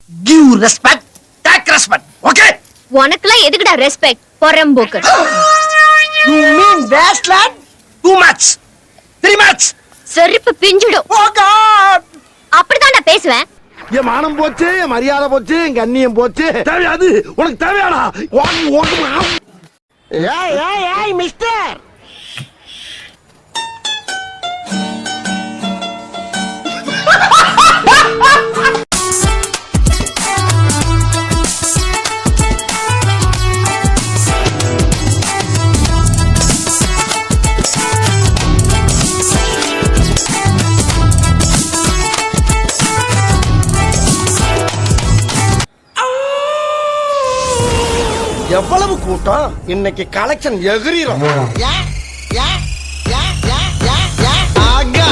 Give respect, take respect. Okay? உனக்குலாம் எதுக்குடா respect பொறம்போக்கு? You mean wasteland? Too much. 3 much. செருப்பு பிஞ்சிடும். Oh God! அப்படிதான் நான் பேசுவேன். என் மானம் போச்சு, என் மரியாதை போச்சு, என் கண்ணியம் போச்சு. தேவையாது உனக்கு தேவையாடா? ஏய் மிஸ்டர், எவ்வளவு கூட்டம் இன்னைக்கு கலெக்ஷன் எகிரிரும். ஆகா